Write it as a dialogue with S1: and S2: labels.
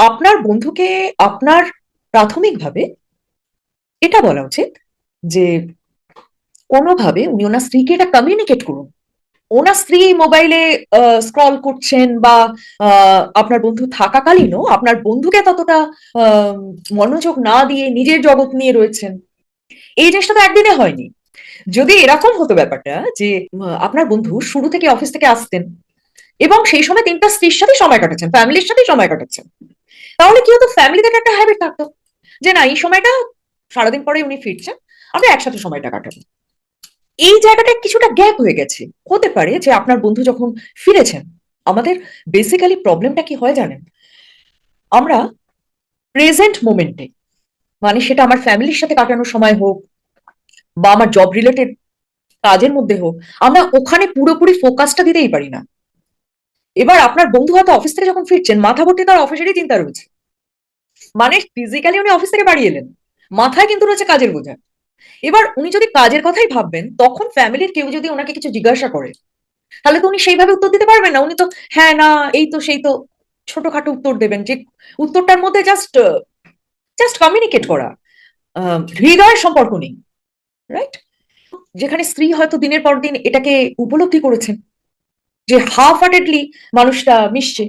S1: আপনার বন্ধুকে আপনার প্রাথমিকভাবে এটা বলা উচিত যে কোনোভাবে উনি ওনার স্ত্রীকে এটা কমিউনিকেট করুন। ওনার স্ত্রী মোবাইলে স্ক্রল করছেন বা আপনার বন্ধু থাকাকালীনও আপনার বন্ধুকে ততটা আহ, মনোযোগ না দিয়ে নিজের জগৎ নিয়ে রয়েছেন। এই জিনিসটা তো একদিনে হয়নি। যদি এরকম হতো ব্যাপারটা যে আপনার বন্ধু শুরু থেকে অফিস থেকে আসতেন এবং সেই সময় তিনটা স্ত্রীর সাথে সময় কাটাচ্ছেন, ফ্যামিলির সাথে সময় কাটাচ্ছেন, তাহলে কি হতো, ফ্যামিলি থেকে একটা হ্যাবিট থাকতো যে না, এই সময়টা সারাদিন পরে উনি ফিরছেন, আমরা একসাথে সময়টা কাটাবো। এই জায়গাটা কিছুটা গ্যাপ হয়ে গেছে। হতে পারে যে আপনার বন্ধু যখন ফিরেছেন, আমাদের বেসিক্যালি প্রবলেমটা কি হয় জানেন, আমরা প্রেজেন্ট মোমেন্টে, মানে সেটা আমার ফ্যামিলির সাথে কাটানোর সময় হোক বা আমার জব রিলেটেড কাজের মধ্যে হোক, আমরা ওখানে পুরোপুরি ফোকাসটা দিতেই পারি না। এবার আপনার বন্ধু হয়তো অফিস থেকে যখন ফিরছেন, মাথা ভর্তি তার অফিসেরই চিন্তা রয়েছে, মানে ফিজিক্যালি উনি অফিস থেকে বাড়ি এলেন, মাথায় কিন্তু রয়েছে কাজের বোঝা। এবার উনি যদি কাজের কথাই ভাববেন, তখন ফ্যামিলির কেউ যদি ওনাকে কিছু জিজ্ঞাসা করে, তাহলে তো উনি সেইভাবে উত্তর দিতে পারবেন না। উনি তো হ্যাঁ না এই তো সেই তো ছোটখাটো উত্তর দেবেন, যে উত্তরটার মধ্যে জাস্ট জাস্ট কমিউনিকেট করা, হৃদয়ের সম্পর্ক নেই। রাইট? যেখানে স্ত্রী হয়তো দিনের পর দিন এটাকে উপলব্ধি করেছেন যে হাফ হার্টেডলি মানুষটা মিশছে,